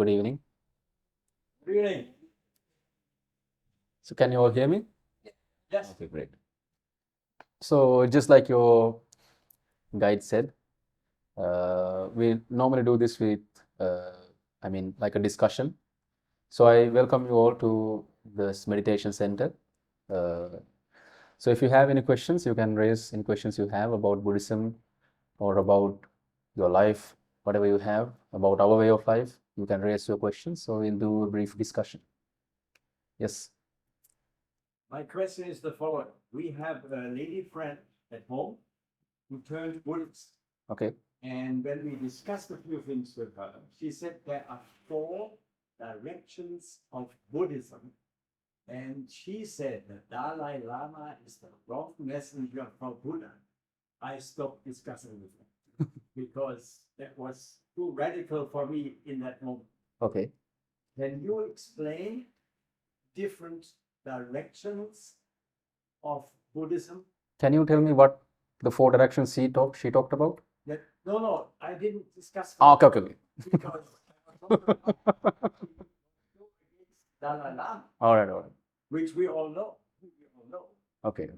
Good evening. Good evening. So can you all hear me? Yes. Okay, great. So just like your guide said, we normally do this with, like a discussion. So I welcome you all to this meditation center. So if you have any questions, you can raise any questions you have about Buddhism or about your life, whatever you have about our way of life, you can raise your questions. So we'll do a brief discussion. Yes. My question is the following. We have a lady friend at home who turned Buddhist. Okay. And when we discussed a few things with her, she said there are 4 directions of Buddhism. And she said that Dalai Lama is the wrong messenger for Buddha. I stopped discussing with her because that was too radical for me in that moment. Okay. Can you explain different directions of Buddhism? Can you tell me what the 4 directions she talked about? No, I didn't discuss. Okay. Because Dalai Lama. All right. Which we all know. Okay.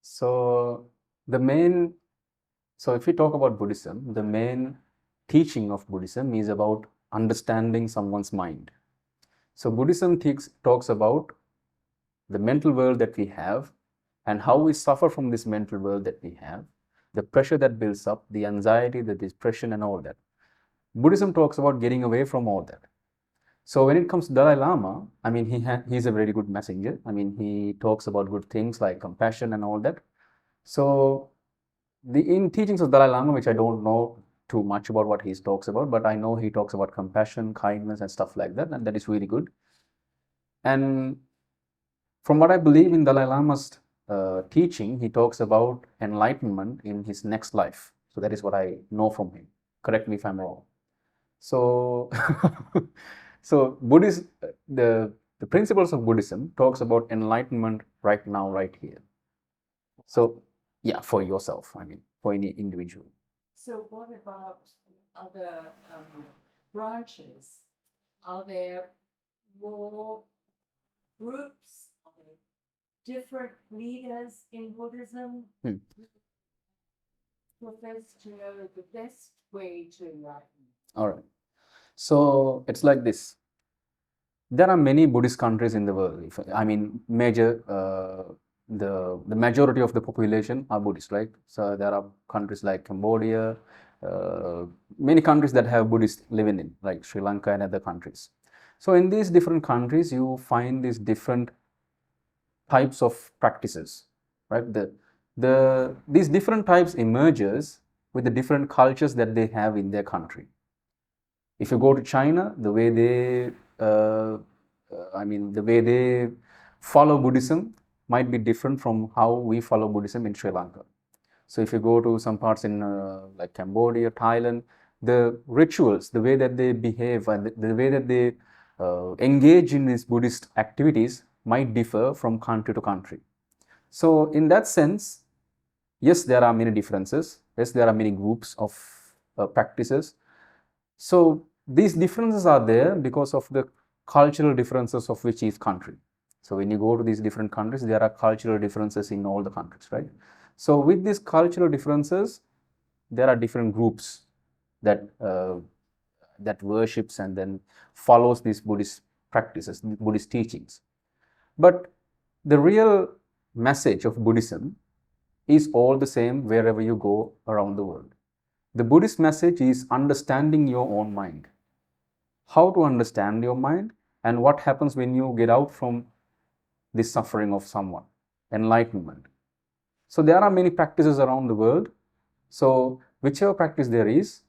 So if we talk about Buddhism, the main teaching of Buddhism is about understanding someone's mind. So Buddhism talks about the mental world that we have and how we suffer from this mental world that we have, the pressure that builds up, the anxiety, the depression and all that. Buddhism talks about getting away from all that. So when it comes to Dalai Lama, he's a very good messenger. He talks about good things like compassion and all that. So in teachings of Dalai Lama, which I don't know too much about what he talks about, but I know he talks about compassion, kindness and stuff like that, and that is really good. And from what I believe in Dalai Lama's teaching, he talks about enlightenment in his next life. So that is what I know from him. Correct me if I'm wrong. So, so Buddhism, the principles of Buddhism talks about enlightenment right now, right here. So, yeah, for yourself, for any individual. So what about other branches? Are there more groups, different leaders in Buddhism? Profess to know the best way to enlighten. All right. So it's like this. There are many Buddhist countries in the world. The majority of the population are Buddhist, right? So there are countries like Cambodia, many countries that have Buddhists living in, like Sri Lanka and other countries. So in these different countries, you find these different types of practices, right? These different types emerges with the different cultures that they have in their country. If you go to China, the way they follow Buddhism might be different from how we follow Buddhism in Sri Lanka. So if you go to some parts in like Cambodia, Thailand, the rituals, the way that they behave and the way that they engage in these Buddhist activities might differ from country to country. So in that sense, yes, there are many differences. Yes, there are many groups of practices. So these differences are there because of the cultural differences of which each country. So when you go to these different countries, there are cultural differences in all the countries, right? So with these cultural differences, there are different groups that worships and then follows these Buddhist practices, Buddhist teachings. But the real message of Buddhism is all the same wherever you go around the world. The Buddhist message is understanding your own mind. How to understand your mind and what happens when you get out from the suffering of someone, enlightenment. So there are many practices around the world. So whichever practice there is,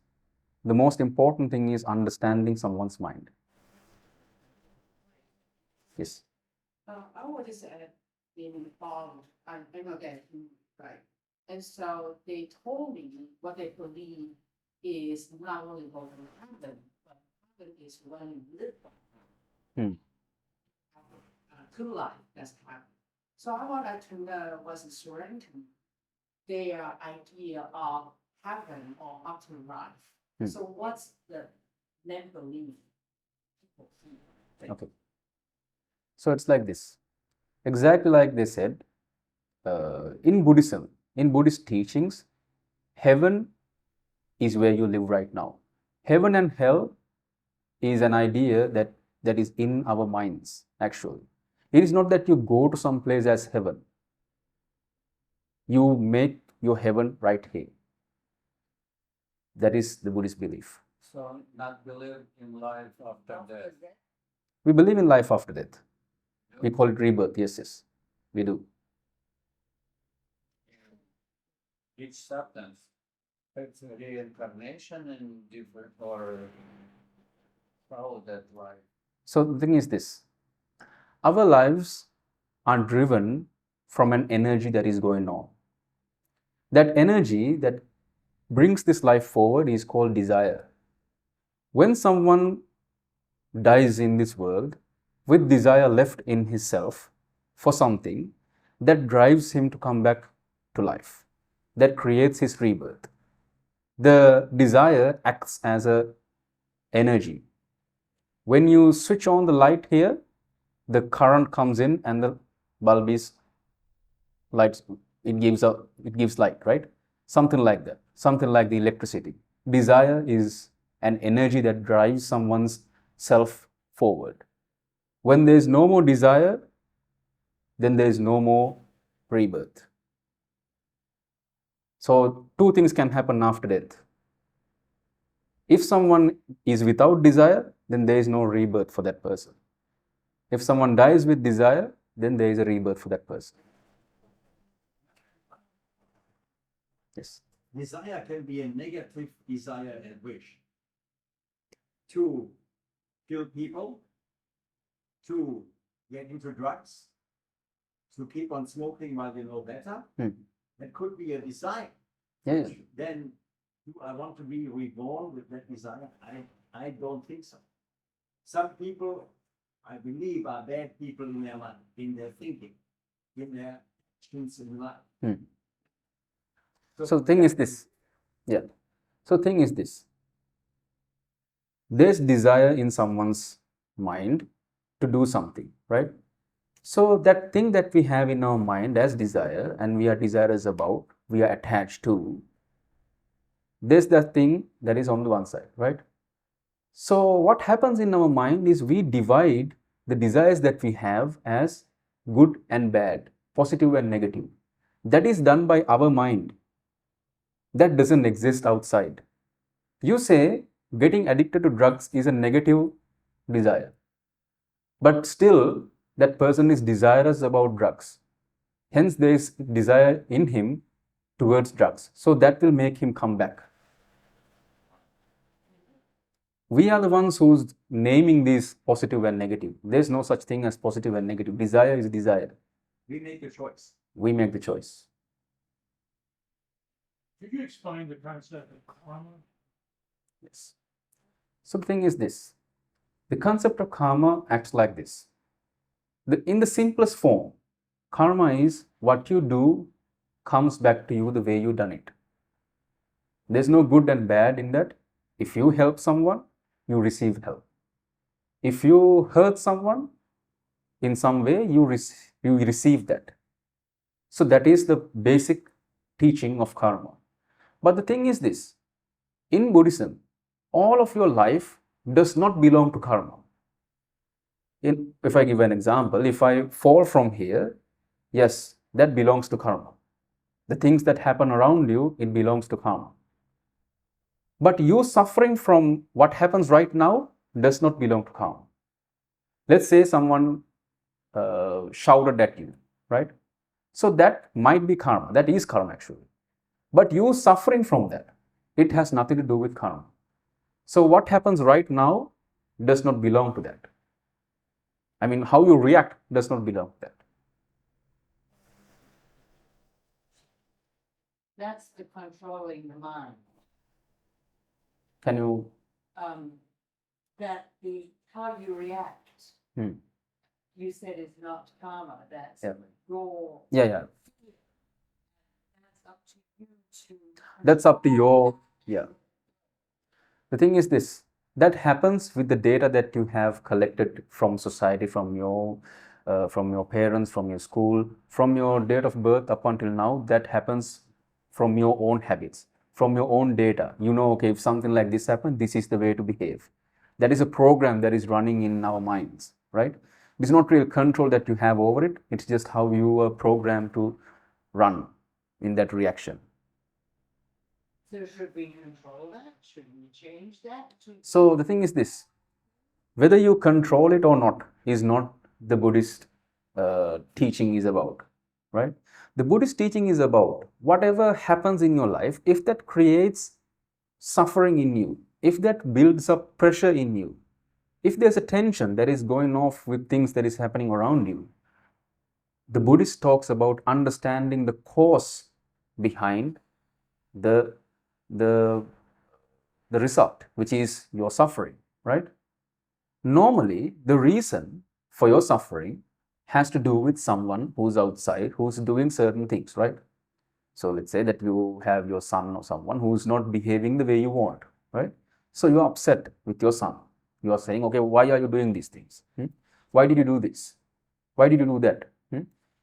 the most important thing is understanding someone's mind. Yes. I was in I know that, right? And so they told me what they believe is not only going to happen, but heaven is when you live true life that's happening. So I wanted to know what's strengthening their idea of heaven or afterlife. So what's the main belief Okay. So it's like this. Exactly like they said, in Buddhism, in Buddhist teachings, heaven is where you live right now. Heaven and hell is an idea that is in our minds, actually. It is not that you go to some place as heaven. You make your heaven right here. That is the Buddhist belief. So, not believe in life after death. We believe in life after death. We call it rebirth. Yes, yes, we do. Each substance, it's a reincarnation in different, or how that life. So the thing is this, our lives are driven from an energy that is going on. That energy that brings this life forward is called desire. When someone dies in this world with desire left in his self for something, that drives him to come back to life, that creates his rebirth. The desire acts as a energy. When you switch on the light here, the current comes in and the bulb is lights. It gives light, right? Something like that. Something like the electricity. Desire is an energy that drives someone's self forward. When there is no more desire, then there is no more rebirth. So two things can happen after death. If someone is without desire, then there is no rebirth for that person. If someone dies with desire, then there is a rebirth for that person. Yes. Desire can be a negative desire and wish to kill people, to get into drugs, to keep on smoking while you know better. That could be a desire. Yeah. Then do I want to be reborn with that desire? I don't think so. Some people, I believe, are bad people in their mind, in their thinking, in their actions in life. So thing is this. Yeah. So thing is this. There's desire in someone's mind to do something, right? So that thing that we have in our mind as desire and we are desirous about, we are attached to, there's that thing that is on the one side, right? So what happens in our mind is we divide the desires that we have as good and bad, positive and negative. That is done by our mind. That doesn't exist outside. You say getting addicted to drugs is a negative desire, but still that person is desirous about drugs. Hence there is desire in him towards drugs. So that will make him come back. We are the ones who's naming these positive and negative. There's no such thing as positive and negative. Desire is desire. We make a choice. We make the choice. Could you explain the concept of karma? Yes. So the thing is this. The concept of karma acts like this. In the simplest form, karma is what you do comes back to you the way you done it. There's no good and bad in that. If you help someone, you receive help. If you hurt someone in some way, you receive that. So that is the basic teaching of karma. But the thing is this, in Buddhism, all of your life does not belong to karma. If I give an example, if I fall from here, yes, that belongs to karma. The things that happen around you, it belongs to karma. But you suffering from what happens right now does not belong to karma. Let's say someone shouted at you, right? So that might be karma. That is karma actually. But you suffering from that, it has nothing to do with karma. So what happens right now does not belong to that. I mean, how you react does not belong to that. That's the controlling the mind. Can you? That the how you react. You said it's not karma. That's your. Yeah. That's up to you to. That's up to your. Yeah. The thing is this. That happens with the data that you have collected from society, from your parents, from your school, from your date of birth up until now. That happens from your own habits, from your own data. You know, okay, if something like this happens, this is the way to behave. That is a program that is running in our minds, right? It's not real control that you have over it. It's just how you are programmed to run in that reaction. So should we control that? Should we change that? So the thing is this, whether you control it or not is not the Buddhist teaching is about, right? The Buddhist teaching is about whatever happens in your life, if that creates suffering in you, if that builds up pressure in you, if there's a tension that is going off with things that is happening around you, the Buddhist talks about understanding the cause behind the result, which is your suffering, right? Normally, the reason for your suffering has to do with someone who's outside, who's doing certain things, right? So let's say that you have your son or someone who's not behaving the way you want, right? So you're upset with your son. You are saying, okay, why are you doing these things? Why did you do this? Why did you do that?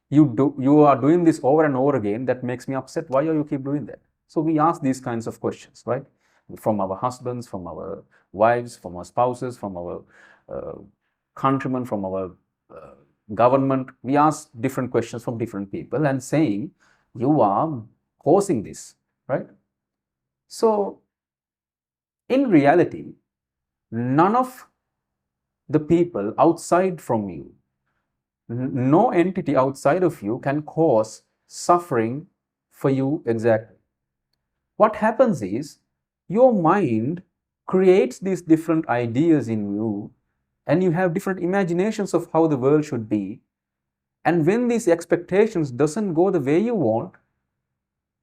You are doing this over and over again. That makes me upset. Why are you keep doing that? So we ask these kinds of questions, right? From our husbands, from our wives, from our spouses, from our countrymen, from our government. We ask different questions from different people and saying, you are causing this, right? So in reality, none of the people outside from you, no entity outside of you can cause suffering for you exactly. What happens is your mind creates these different ideas in you, and you have different imaginations of how the world should be. And when these expectations doesn't go the way you want,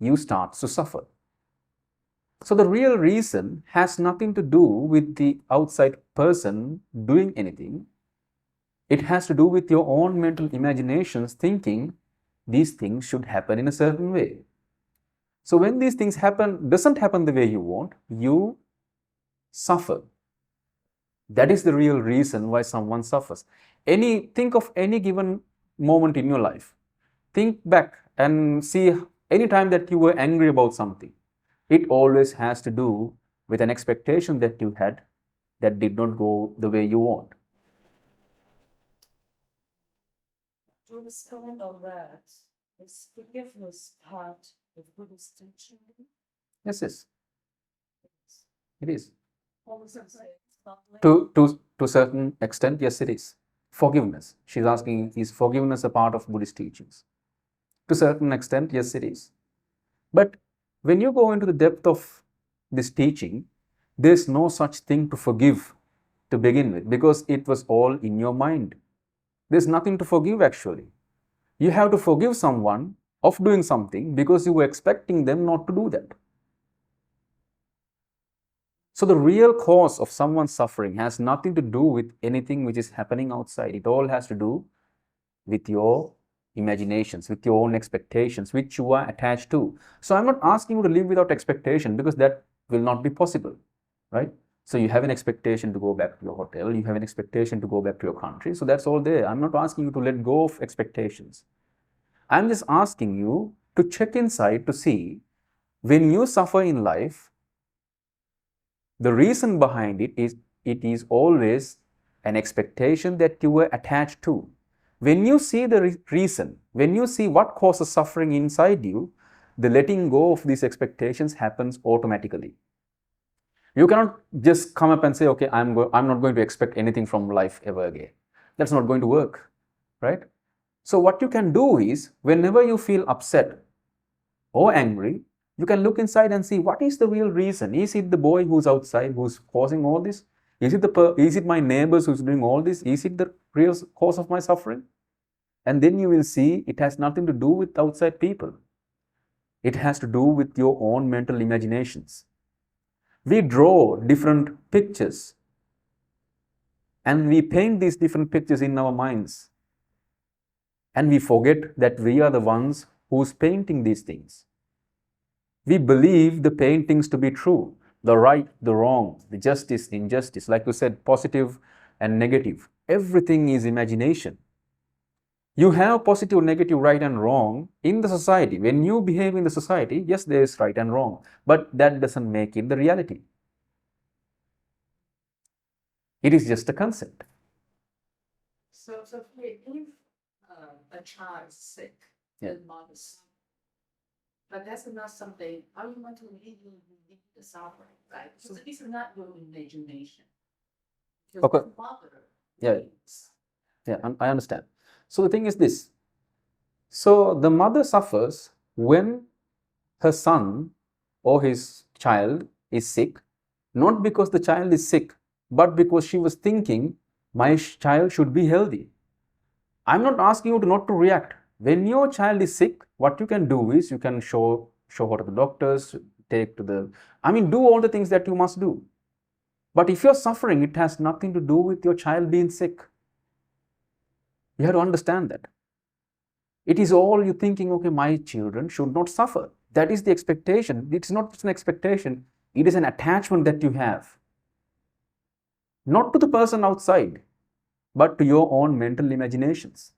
you start to suffer. So the real reason has nothing to do with the outside person doing anything. It has to do with your own mental imaginations thinking these things should happen in a certain way. So when these things doesn't happen the way you want, you suffer. That is the real reason why someone suffers. Think of any given moment in your life. Think back and see any time that you were angry about something. It always has to do with an expectation that you had that did not go the way you want. To respond on that, is forgiveness part of Buddhist teaching? Yes, yes. It is. What was it say? To a certain extent, yes, it is. Forgiveness. She's asking, is forgiveness a part of Buddhist teachings? To a certain extent, yes, it is. But when you go into the depth of this teaching, there's no such thing to forgive to begin with, because it was all in your mind. There's nothing to forgive actually. You have to forgive someone of doing something because you were expecting them not to do that. So the real cause of someone's suffering has nothing to do with anything which is happening outside. It all has to do with your imaginations, with your own expectations, which you are attached to. So I'm not asking you to live without expectation, because that will not be possible, right? So you have an expectation to go back to your hotel, you have an expectation to go back to your country. So that's all there. I'm not asking you to let go of expectations. I'm just asking you to check inside to see, when you suffer in life, the reason behind it is always an expectation that you were attached to. When you see the reason, when you see what causes suffering inside you, the letting go of these expectations happens automatically. You cannot just come up and say, okay, I'm not going to expect anything from life ever again. That's not going to work, right? So what you can do is, whenever you feel upset or angry, you can look inside and see, what is the real reason? Is it the boy who's outside who's causing all this? Is it my neighbors who's doing all this? Is it the real cause of my suffering? And then you will see it has nothing to do with outside people. It has to do with your own mental imaginations. We draw different pictures and we paint these different pictures in our minds. And we forget that we are the ones who's painting these things. We believe the paintings to be true. the right, the wrong, the justice, injustice, like you said, positive and negative. Everything is imagination. You have positive, negative, right and wrong in the society. When you behave in the society, yes, there is right and wrong, but that doesn't make it the reality. It is just a concept. So if a child is sick, Yeah. the mother's, but that's not something, I don't want to leave the suffering, right? So this is not your imagination. Because Okay. the mother Yeah. is- Yeah, I understand. So the thing is this. So the mother suffers when her son or his child is sick, not because the child is sick, but because she was thinking, my child should be healthy. I'm not asking you to not to react. When your child is sick, what you can do is you can show her to the doctors, do all the things that you must do. But if you're suffering, it has nothing to do with your child being sick. You have to understand that. It is all you thinking, okay, my children should not suffer. That is the expectation. It's not just an expectation, it is an attachment that you have. Not to the person outside, but to your own mental imaginations.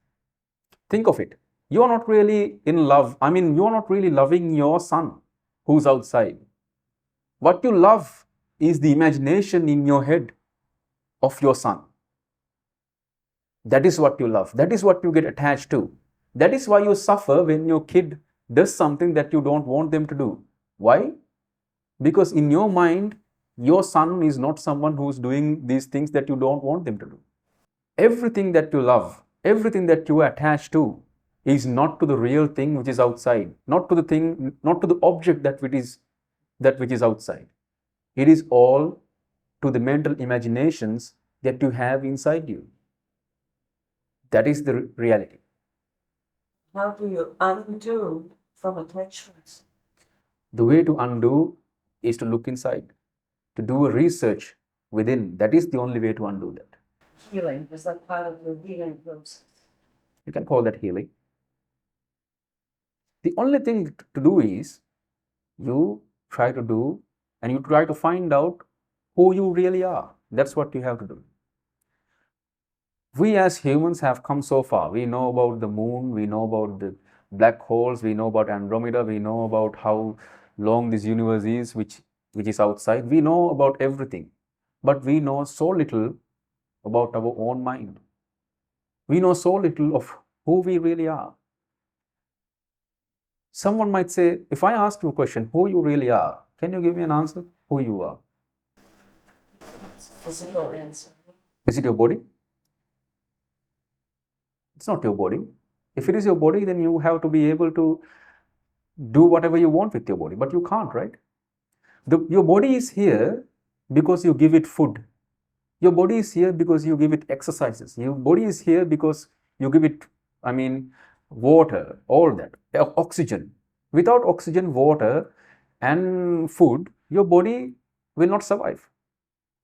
Think of it. You are not really in love. You are not really loving your son who's outside. What you love is the imagination in your head of your son. That is what you love. That is what you get attached to. That is why you suffer when your kid does something that you don't want them to do. Why? Because in your mind, your son is not someone who's doing these things that you don't want them to do. Everything that you love, everything that you attach to is not to the real thing which is outside, not to the object that which is outside. It is all to the mental imaginations that you have inside you. That is the reality. How do you undo from attachments? The way to undo is to look inside, to do a research within. That is the only way to undo that. Healing, is that part of the healing process? You can call that healing. The only thing to do is you try to find out who you really are. That's what you have to do. We as humans have come so far. We know about the moon, we know about the black holes, we know about Andromeda, we know about how long this universe is, which is outside. We know about everything, but we know so little about our own mind. We know so little of who we really are. Someone might say, if I ask you a question, who you really are, can you give me an answer? Who you are? Physical answer. Is it your body? It's not your body. If it is your body, then you have to be able to do whatever you want with your body, but you can't, right? Your body is here because you give it food. Your body is here because you give it exercises. Your body is here because you give it, water, all that, oxygen. Without oxygen, water, and food, your body will not survive.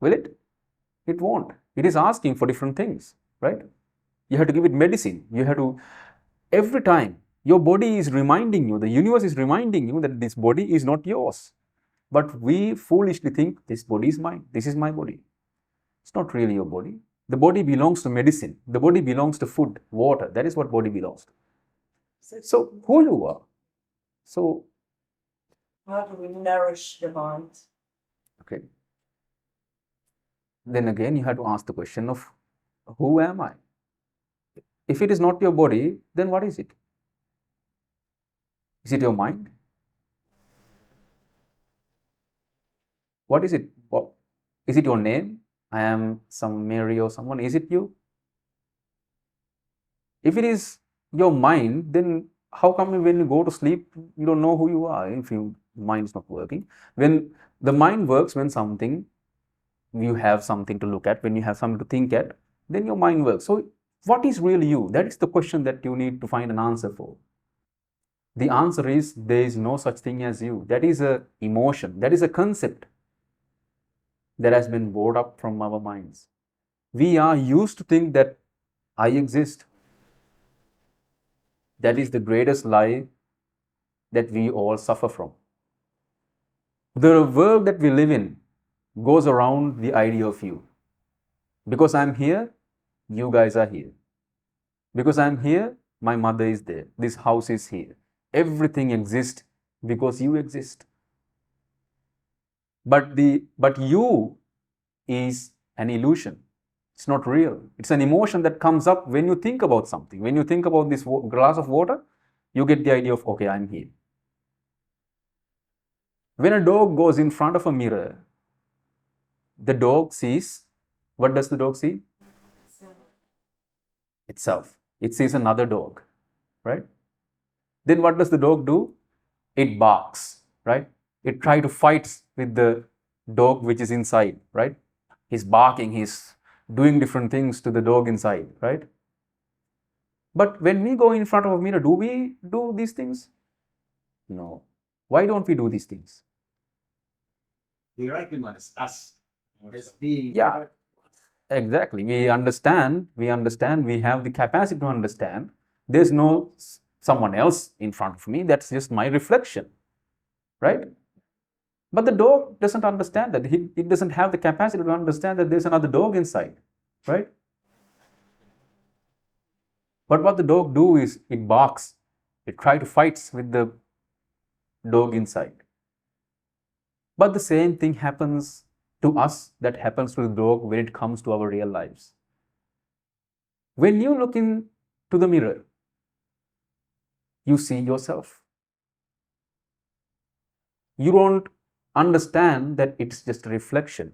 Will it? It won't. It is asking for different things, right? You have to give it medicine. You have to, every time, your body is reminding you, the universe is reminding you that this body is not yours. But we foolishly think this body is mine. This is my body. It's not really your body. The body belongs to medicine. The body belongs to food, water. That is what body belongs to. So who you are. So How do we nourish the mind? okay. Then again, you have to ask the question of who am I? If it is not your body, then what is it? Is it your mind? What is it? Is it your name? I am some Mary or someone. Is it you? If it is your mind, then how come when you go to sleep, you don't know who you are if your mind is not working? When the mind works, when you have something to look at, when you have something to think at, then your mind works. So what is really you? That is the question that you need to find an answer for. The answer is there is no such thing as you. That is an emotion. That is a concept that has been brought up from our minds. We are used to think that I exist. That is the greatest lie that we all suffer from. The world that we live in goes around the idea of you. Because I'm here, you guys are here. Because I'm here, my mother is there. This house is here. Everything exists because you exist. But you is an illusion. It's not real. It's an emotion that comes up when you think about something. When you think about this glass of water, you get the idea of, okay, I'm here. When a dog goes in front of a mirror, the dog sees, what does the dog see? Itself. It sees another dog, right? Then what does the dog do? It barks, right? It tries to fight with the dog which is inside, right? He's barking, he's doing different things to the dog inside, right? But when we go in front of a mirror, do we do these things? No. Why don't we do these things? We recognize us as being. Yeah, exactly. We understand, we have the capacity to understand. There's no someone else in front of me, that's just my reflection, right? But the dog doesn't understand that. It doesn't have the capacity to understand that there's another dog inside, right? But what the dog do is it barks. It tries to fight with the dog inside. But the same thing happens to us that happens to the dog when it comes to our real lives. When you look into the mirror, you see yourself. You don't understand that it's just a reflection.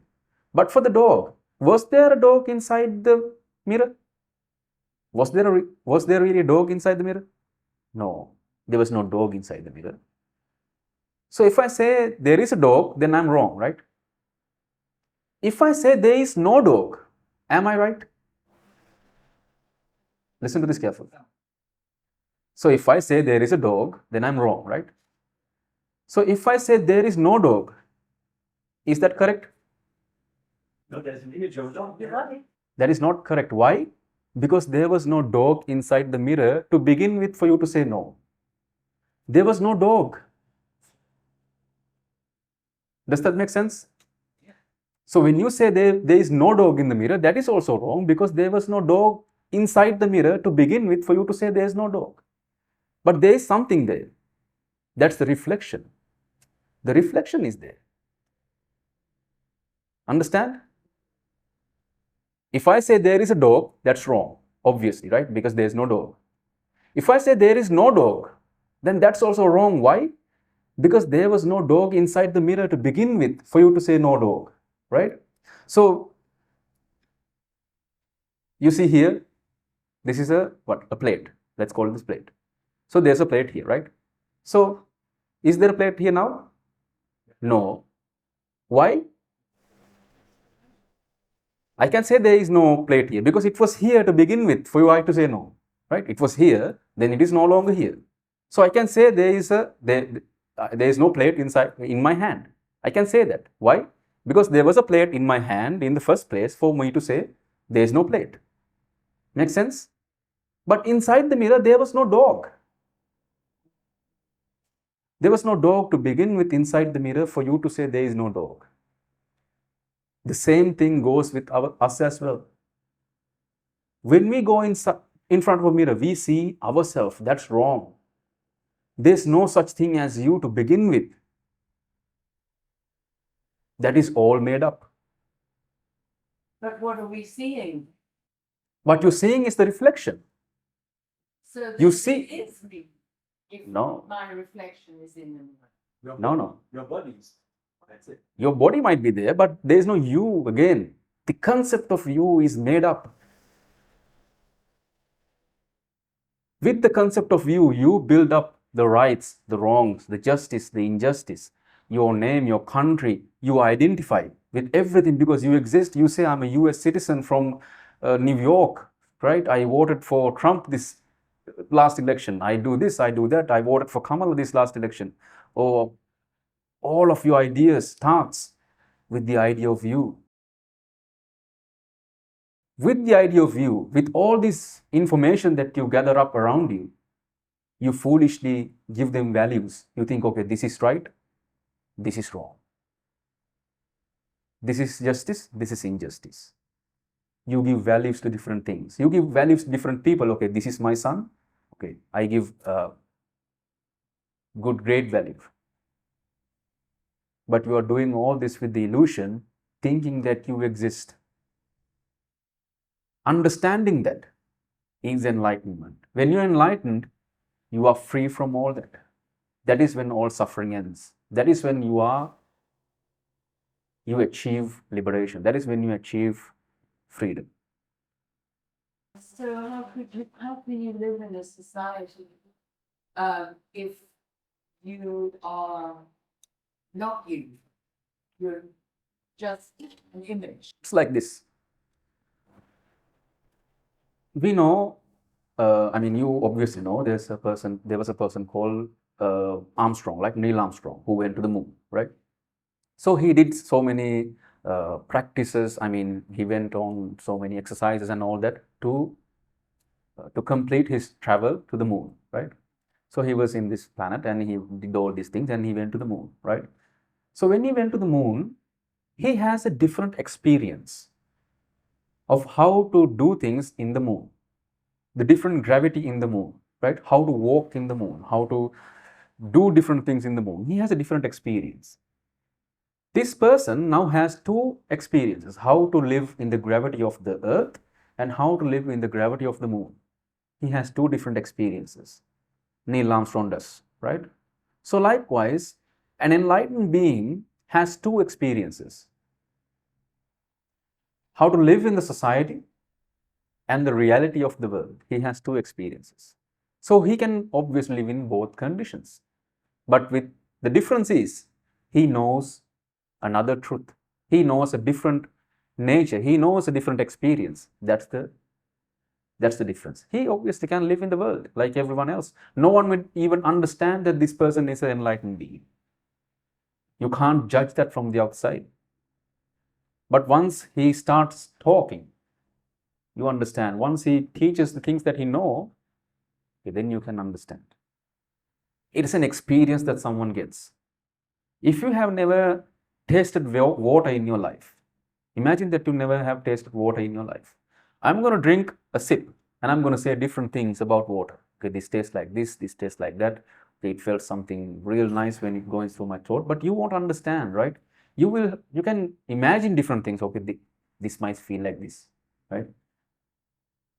But for the dog, was there a dog inside the mirror? Was there really a dog inside the mirror? No, there was no dog inside the mirror. So if I say there is a dog, then I'm wrong, right? If I say there is no dog, am I right? Listen to this carefully. So if I say there is a dog, then I'm wrong, right? So if I say there is no dog, is that correct? No, there's an image of a dog. That is not correct. Why? Because there was no dog inside the mirror to begin with for you to say no. There was no dog. Does that make sense? So when you say there is no dog in the mirror, that is also wrong because there was no dog inside the mirror to begin with for you to say there is no dog. But there is something there. That's the reflection. The reflection is there. Understand? If I say there is a dog, that's wrong, obviously, right? Because there is no dog. If I say there is no dog, then that's also wrong. Why? Because there was no dog inside the mirror to begin with for you to say no dog, right? So you see here, this is a plate. Let's call this plate. So there's a plate here, right? So is there a plate here now? No. Why? I can say there is no plate here because it was here to begin with for you to say no, right? It was here, then it is no longer here. So I can say there is no plate in my hand. I can say that. Why? Because there was a plate in my hand in the first place for me to say there is no plate. Make sense? But inside the mirror there was no dog. There was no dog to begin with inside the mirror for you to say there is no dog. The same thing goes with us as well. When we go in front of a mirror, we see ourselves. That's wrong. There's no such thing as you to begin with. That is all made up. But what are we seeing? What you're seeing is the reflection. So You this see- is me. If No. my reflection is in the mirror. No. Your bodies. That's it. Your body might be there, but there is no you again. The concept of you is made up. With the concept of you build up the rights, the wrongs, the justice, the injustice, your name, your country. You identify with everything because you exist. You say, I'm a US citizen from New York, right? I voted for Trump this last election. I do this, I do that. I voted for Kamala this last election. Or all of your ideas starts with the idea of you. With the idea of you, with all this information that you gather up around you, you foolishly give them values. You think, okay, this is right, this is wrong. this is justice, this is injustice. You give values to different things. You give values to different people. Okay, this is my son. Okay, I give good, great value. But you are doing all this with the illusion, thinking that you exist. Understanding that is enlightenment. When you're enlightened, you are free from all that. That is when all suffering ends. That is when you achieve liberation. That is when you achieve freedom. So how can you live in a society if you are not you? You're just an image. It's like this. We know, I mean, you obviously know there was a person called Armstrong, like Neil Armstrong, who went to the moon, right? So he did so many practices. I mean, he went on so many exercises and all that to complete his travel to the moon, right? So he was in this planet and he did all these things and he went to the moon, right? So when he went to the moon, he has a different experience of how to do things in the moon, the different gravity in the moon, right? How to walk in the moon, how to do different things in the moon. He has a different experience. This person now has two experiences, how to live in the gravity of the earth and how to live in the gravity of the moon. He has two different experiences. Neil Armstrong does, right? So likewise, an enlightened being has two experiences. How to live in the society and the reality of the world. He has two experiences. So he can obviously live in both conditions. But with the difference is, he knows another truth. He knows a different nature. He knows a different experience. That's the difference. He obviously can live in the world like everyone else. No one would even understand that this person is an enlightened being. You can't judge that from the outside. But once he starts talking, you understand. Once he teaches the things that he knows, then you can understand. It is an experience that someone gets. If you have never tasted water in your life, imagine that you never have tasted water in your life. I'm going to drink a sip and I'm going to say different things about water. Okay, this tastes like this tastes like that. Okay, it felt something real nice when it goes through my throat, but you won't understand, right? You can imagine different things. Okay, this might feel like this, right?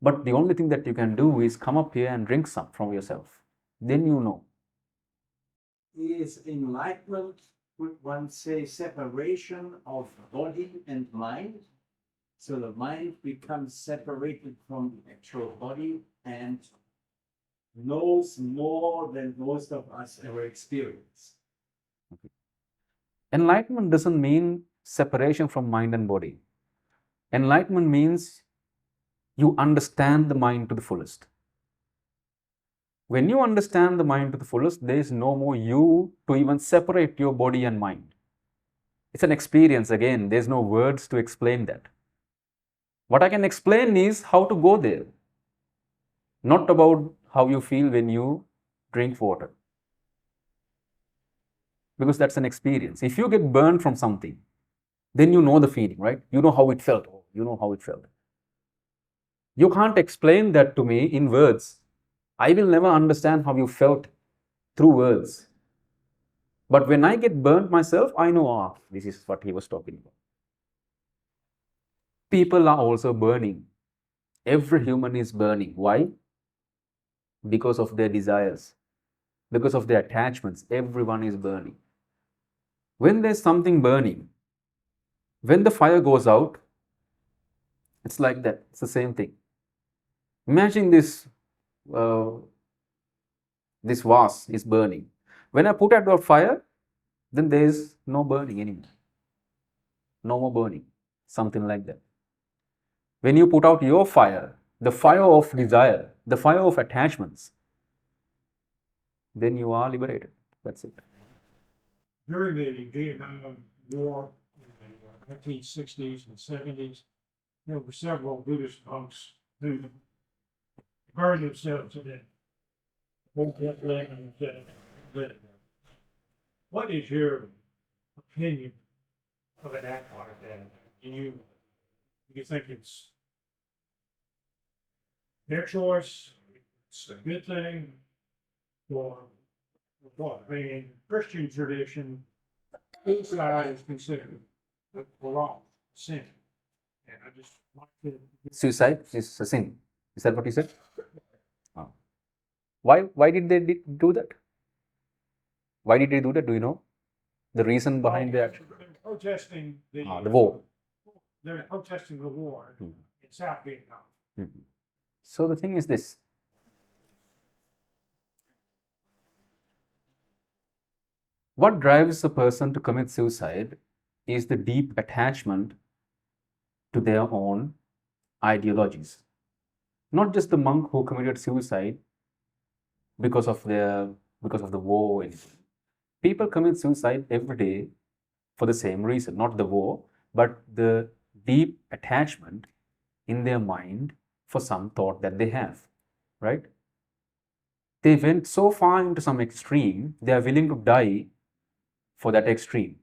But the only thing that you can do is come up here and drink some from yourself. Then you know. Is enlightenment, would one say, separation of body and mind? So the mind becomes separated from the actual body and knows more than most of us ever experience. Okay. Enlightenment doesn't mean separation from mind and body. Enlightenment means you understand the mind to the fullest. When you understand the mind to the fullest, there is no more you to even separate your body and mind. It's an experience again. There's no words to explain that. What I can explain is how to go there, not about how you feel when you drink water. Because that's an experience. If you get burned from something, then you know the feeling, right? You know how it felt. You know how it felt. You can't explain that to me in words. I will never understand how you felt through words. But when I get burnt myself, I know, this is what he was talking about. People are also burning. Every human is burning. Why? Because of their desires, because of their attachments. Everyone is burning. When there's something burning, when the fire goes out, it's like that. It's the same thing. Imagine this vase is burning. When I put out the fire, then there is no burning anymore. No more burning. Something like that. When you put out your fire, the fire of desire, the fire of attachments, then you are liberated. That's it. During the Vietnam War in the 1960s and 70s, there were several Buddhist monks who burned themselves to death. What is your opinion of an act like that, and you think it's their choice, it's a good thing, or what? I mean, in Christian tradition, suicide is considered wrong, sin. And I just like to. Suicide is a sin. Is that what you said? Oh. Why did they do that? Why did they do that? Do you know the reason behind the action? They're protesting The war. They're protesting the war in South Vietnam. So the thing is this. What drives a person to commit suicide is the deep attachment to their own ideologies. Not just the monk who committed suicide because of the war or anything. People commit suicide every day for the same reason, not the war, but the deep attachment in their mind for some thought that they have, right? They went so far into some extreme, they are willing to die for that extreme,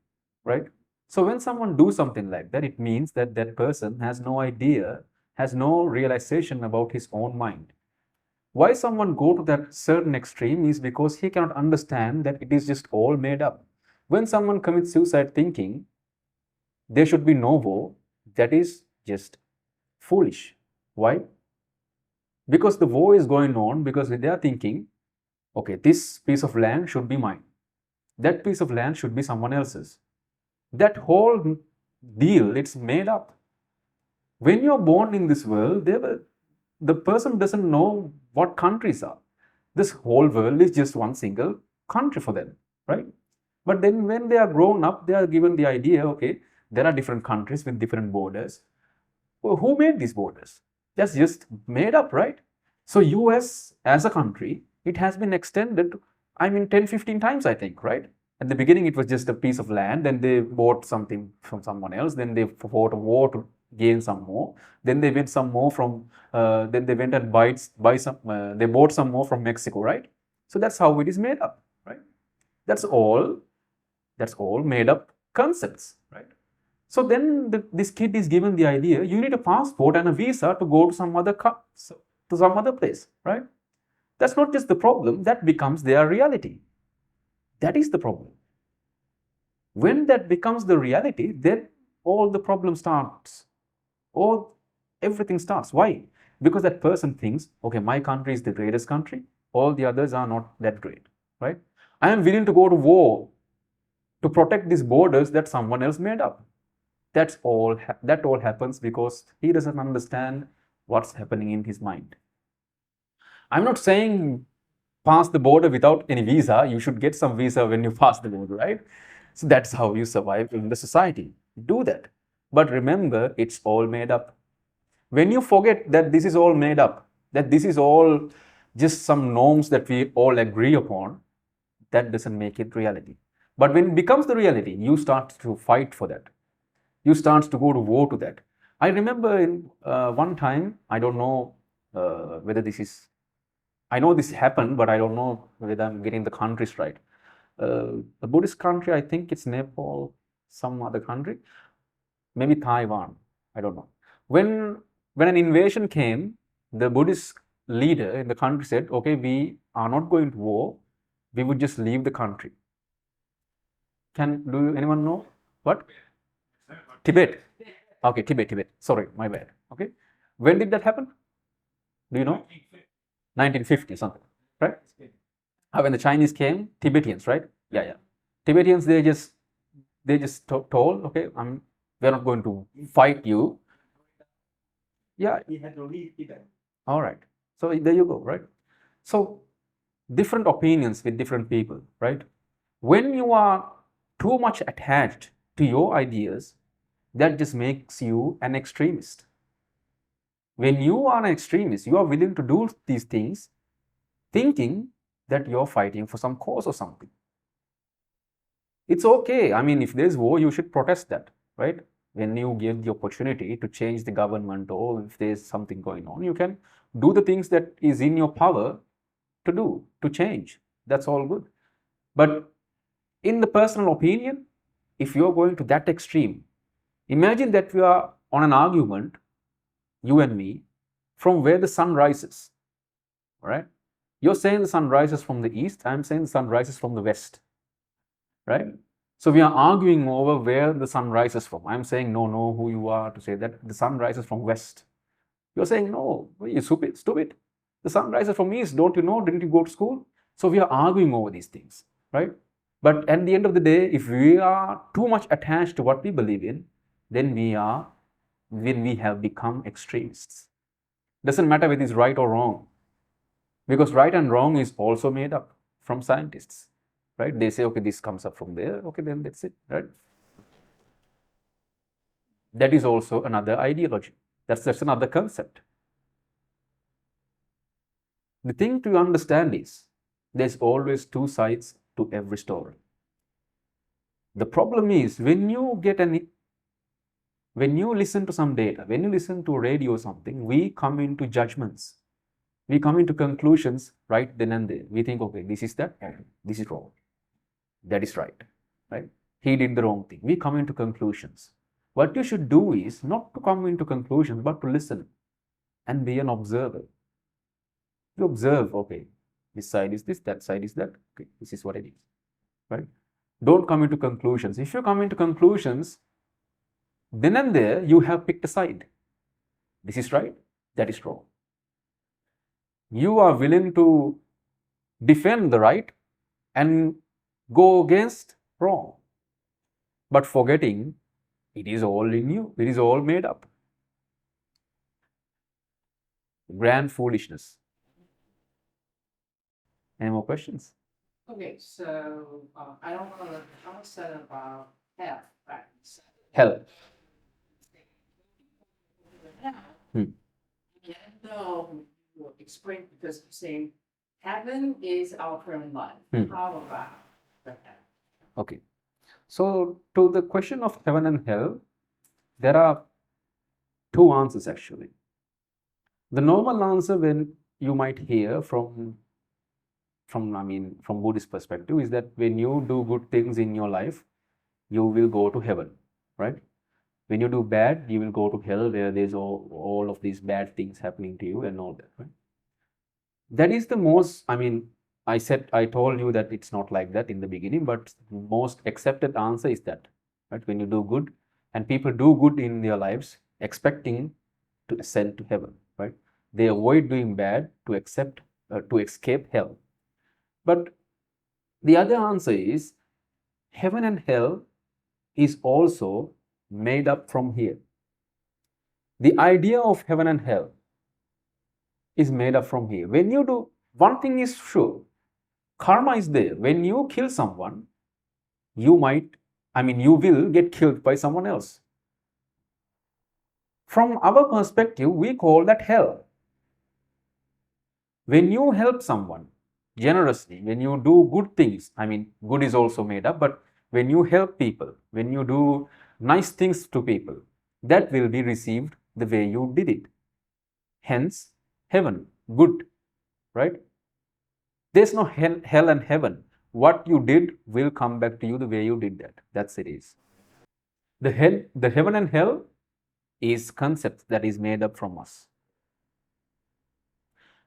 right? So when someone do something like that, it means that that person has no idea, has no realization about his own mind. Why someone go to that certain extreme is because he cannot understand that it is just all made up. When someone commits suicide thinking there should be no war, that is just foolish. Why? Because the war is going on, because they are thinking, okay, this piece of land should be mine. That piece of land should be someone else's. That whole deal, it's made up. When you're born in this world, the person doesn't know what countries are. This whole world is just one single country for them, right? But then when they are grown up, they are given the idea, okay, there are different countries with different borders. Well, who made these borders? That's just made up, right? So US as a country, it has been extended, 10, 15 times, I think, right? At the beginning, it was just a piece of land. Then they bought something from someone else. Then they fought a war to gain some more. Then they went some more from. Then they went and buy some. They bought some more from Mexico, right? So that's how it is made up, right? That's all made up concepts, right? So then this kid is given the idea: you need a passport and a visa to go to some other place, right? That's not just the problem. That becomes their reality. That is the problem. When that becomes the reality, then all the problem starts. Everything starts. Why? Because that person thinks, okay, my country is the greatest country. All the others are not that great, right? I am willing to go to war to protect these borders that someone else made up. That all happens because he doesn't understand what's happening in his mind. I'm not saying pass the border without any visa. You should get some visa when you pass the border, right? So that's how you survive in the society. Do that. But remember, it's all made up. When you forget that this is all made up, that this is all just some norms that we all agree upon, that doesn't make it reality. But when it becomes the reality, you start to fight for that. You start to go to war to that. I remember in one time, I don't know whether this is, I know this happened, but I don't know whether I'm getting the countries right. A Buddhist country, I think it's Nepal, some other country, maybe Taiwan, I don't know. When an invasion came, the Buddhist leader in the country said, okay, we are not going to war, we would just leave the country. Do anyone know? What? Tibet. Okay, Tibet. Sorry, my bad. Okay. When did that happen? Do you know? 1950 something, right? When the Chinese came, Tibetans, right? Yeah. Tibetans, they just told, okay, we're not going to fight you. Yeah. He had to leave Tibet. All right. So there you go, right? So different opinions with different people, right? When you are too much attached to your ideas, that just makes you an extremist. When you are an extremist, you are willing to do these things thinking that you're fighting for some cause or something. It's okay. If there's war, you should protest that, right? When you get the opportunity to change the government, or if there's something going on, you can do the things that is in your power to do, to change. That's all good. But in the personal opinion, if you're going to that extreme, Imagine that we are on an argument, you and me, from where the sun rises. All right? You're saying the sun rises from the east, I'm saying the sun rises from the west. Right? So we are arguing over where the sun rises from. I'm saying, no, who you are to say that the sun rises from west. You're saying, no, you're stupid. The sun rises from east. Don't you know? Didn't you go to school? So we are arguing over these things, right? But at the end of the day, if we are too much attached to what we believe in, then we have become extremists. Doesn't matter whether it's right or wrong, because right and wrong is also made up from scientists, right? They say, okay, this comes up from there, okay, then that's it, right? That is also another ideology. That's another concept. The thing to understand is there's always two sides to every story. The problem is when you listen to some data, when you listen to radio or something, we come into judgments. We come into conclusions right then and there. We think, okay, this is that, this is wrong. That is right, right? He did the wrong thing. We come into conclusions. What you should do is not to come into conclusions, but to listen and be an observer. You observe, okay, this side is this, that side is that, okay, this is what it is, right? Don't come into conclusions. If you come into conclusions, then and there you have picked a side. This is right, that is wrong. You are willing to defend the right and go against wrong, but forgetting it is all in you, it is all made up. Grand foolishness. Any more questions? Okay, so I don't want to concept about health, right? Hell. Even though you explain, because you're saying heaven is our current life. How about the heaven? Okay. So to the question of heaven and hell, there are two answers actually. The normal answer when you might hear from Buddhist perspective is that when you do good things in your life, you will go to heaven, right? When you do bad, you will go to hell where there's all of these bad things happening to you and all that, right? That is the most, I told you that it's not like that in the beginning, but most accepted answer is that, right? When you do good, and people do good in their lives, expecting to ascend to heaven, right? They avoid doing bad to escape hell. But the other answer is heaven and hell is also made up from here. The idea of heaven and hell is made up from here. When you do, one thing is sure, karma is there. When you kill someone, you will get killed by someone else. From our perspective, we call that hell. When you help someone generously, when you do good things, good is also made up, but when you help people, when you do nice things to people, that will be received the way you did it. Hence, heaven, good, right? There's no hell and heaven. What you did will come back to you the way you did that. That's it is. The heaven and hell is concept that is made up from us.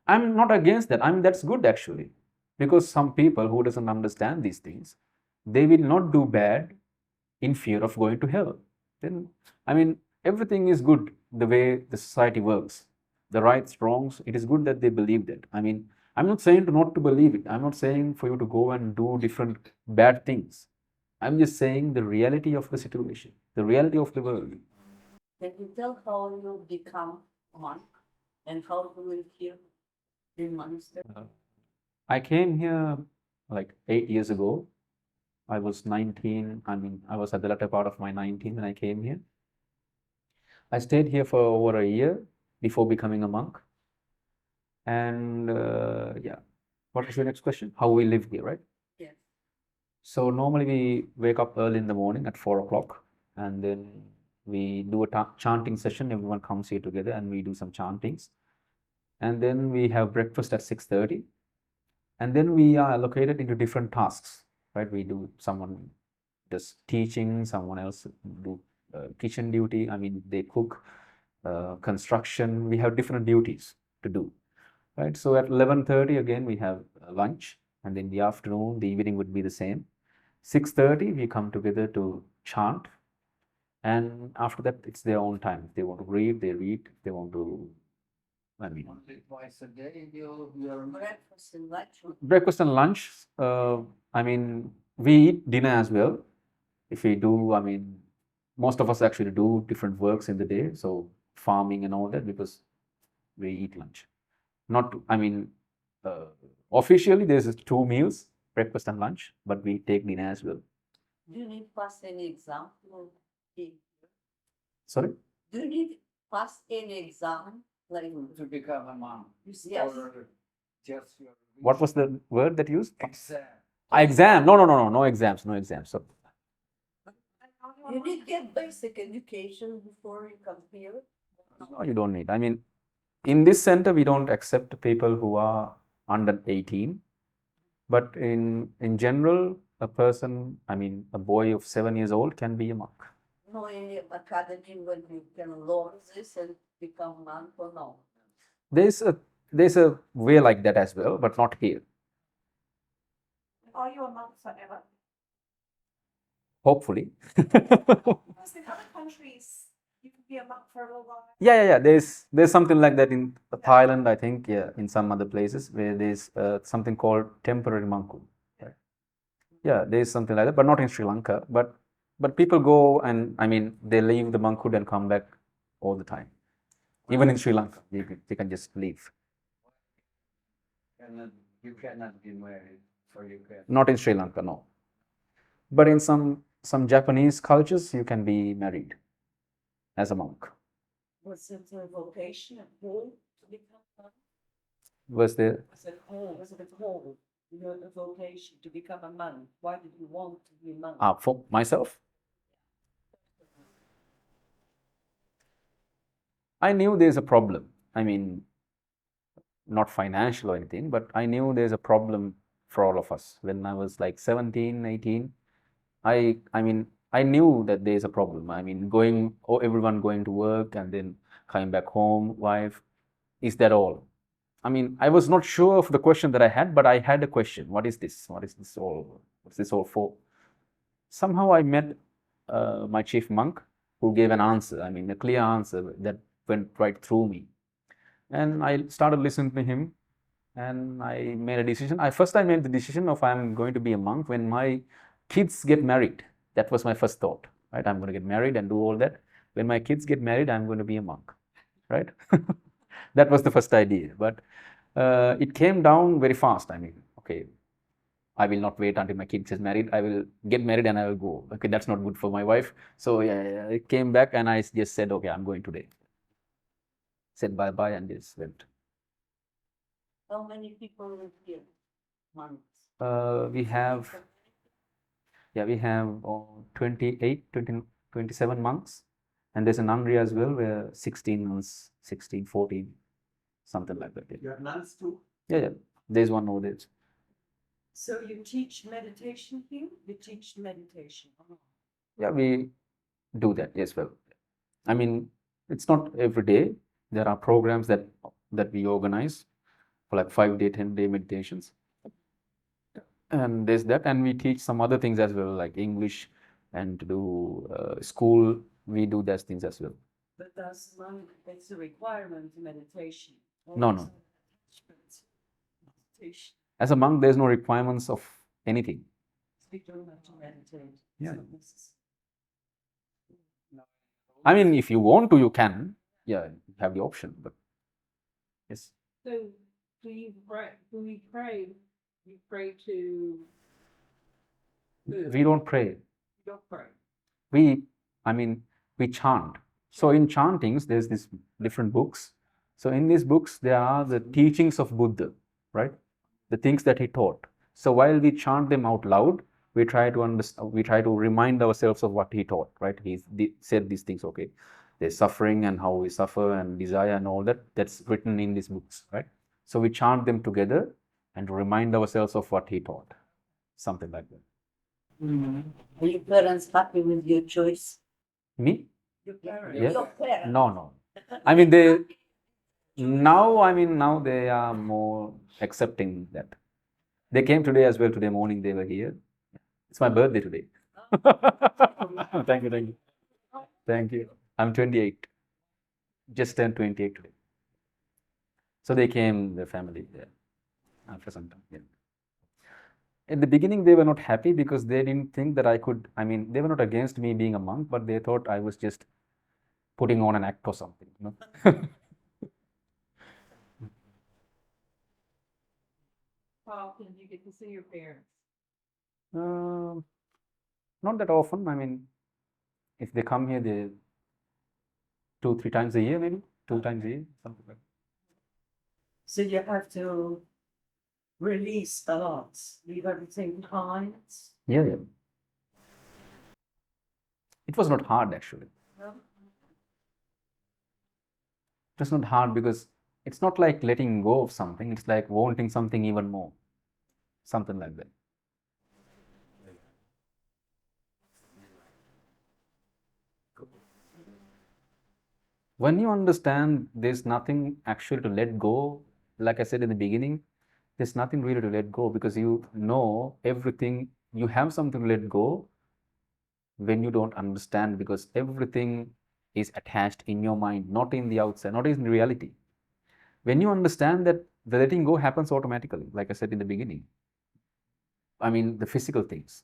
I'm not against that. That's good actually, because some people who doesn't understand these things, they will not do bad in fear of going to hell. Then, everything is good the way the society works. The rights, wrongs, it is good that they believe that. I'm not saying not to believe it. I'm not saying for you to go and do different bad things. I'm just saying the reality of the situation, the reality of the world. Can you tell how you become a monk and how you live here in monastery? I came here like 8 years ago. I was 19. I was at the latter part of my 19 when I came here. I stayed here for over a year before becoming a monk. And what is your next question? How we live here, right? Yes. So normally we wake up early in the morning at 4 o'clock, and then we do a chanting session. Everyone comes here together and we do some chantings. And then we have breakfast at 6:30. And then we are allocated into different tasks, right? Someone does teaching, someone else do kitchen duty. I mean, they cook, construction. We have different duties to do, right? So at 11:30 again we have lunch, and in the afternoon, the evening would be the same. 6:30 we come together to chant, and after that it's their own time. If they want to read, they read. If they want to, I mean, Twice a day, you're Breakfast and lunch. breakfast and lunch. I mean, we eat dinner as well. If we do, I mean, most of us actually do different works in the day, so farming and all that, because we eat lunch. Not, I mean, officially there's 2 meals, breakfast and lunch, but we take dinner as well. Do you need pass any exam? Sorry? Do you need pass any exam? Like, to become a monk. yes. Or just your What was the word that you used? exam. Exam. No exams, no exams. So, You need to get basic education before you come here. no, you don't need. I mean, in this center, we don't accept people who are under 18. But in general, a person, I mean, a boy of 7 years old can be a monk. No, any academy when you can learn this and become monk or no? There's a way like that as well, but not here. Are you a monk forever? Hopefully. Because in other countries, you can be a monk for a little while. Yeah. There's something like that in Thailand, I think. Yeah, in some other places where there's something called temporary monkhood. Right? Yeah, there's something like that, but not in Sri Lanka. But people go and, I mean, they leave the monkhood and come back all the time. Even in Sri Lanka, they can just leave. You cannot be married, or you can. Not in Sri Lanka, no. But in some Japanese cultures, you can be married as a monk. Was it a vocation at home to become monk? Was there? Was it home? Was it at home? Your vocation to become a monk? Why did you want to be a monk? For myself, I knew there's a problem. I mean, not financial or anything, but I knew there's a problem for all of us. When I was like 17, 18, I mean, I knew that there's a problem. I mean, everyone going to work and then coming back home, wife, is that all? I mean, I was not sure of the question that I had, but I had a question. What is this? What's this all for? Somehow I met my chief monk, who gave an answer. I mean, a clear answer that went right through me. And I started listening to him, and I made a decision. I made the decision of I'm going to be a monk when my kids get married. That was my first thought, right? I'm going to get married and do all that. When my kids get married, I'm going to be a monk, right? That was the first idea. But it came down very fast. I mean, okay, I will not wait until my kids is married. I will get married and I will go. Okay, that's not good for my wife. So yeah, it came back and I just said, okay, I'm going today. Said bye-bye and just went. How many people live here? Monks. We have 28, 27 monks. And there's a nunnery as well where 16 months, 16, 14, something like that. You have nuns too? Yeah. There's one over there. So you teach meditation here? You teach meditation? Yeah, we do that as well. I mean, it's not every day. There are programs that we organize for like 5-day, 10-day meditations. And there's that, and we teach some other things as well, like English, and to do school. We do those things as well. But that's a requirement in meditation. No. As a monk, there's no requirements of anything. You don't have to meditate. Yeah. No. I mean, if you want to, you can. Yeah, you have the option, but yes. So do you pray? You pray to. We don't pray. You don't pray. We chant. So in chantings, there's these different books. So in these books, there are the teachings of Buddha, right? The things that he taught. So while we chant them out loud, we try to understand. We try to remind ourselves of what he taught, right? He said these things. Okay, there's suffering and how we suffer and desire and all that. That's written in these books, right? So we chant them together and remind ourselves of what he taught, something like that. Are your parents happy with your choice? Me? Your parents. Yeah. Your parents. No. I mean, now they are more accepting that. They came today as well. Today morning they were here. It's my birthday today. Thank you. Thank you. I'm 28. Just turned 28 today. So they came, the family, after some time. Yeah. In the beginning, they were not happy because they didn't think that I could. I mean, they were not against me being a monk, but they thought I was just putting on an act or something. How often do you get to see your parents? Not that often. I mean, if they come here, they 2-3 times a year, maybe 2 times a year, something like that. So you have to release a lot, leave everything behind. Yeah. It was not hard actually. No? It was not hard because it's not like letting go of something. It's like wanting something even more, something like that. When you understand there's nothing actually to let go, like I said in the beginning, there's nothing really to let go because you know everything. You have something to let go when you don't understand because everything is attached in your mind, not in the outside, not in reality. When you understand that the letting go happens automatically, like I said in the beginning, I mean the physical things.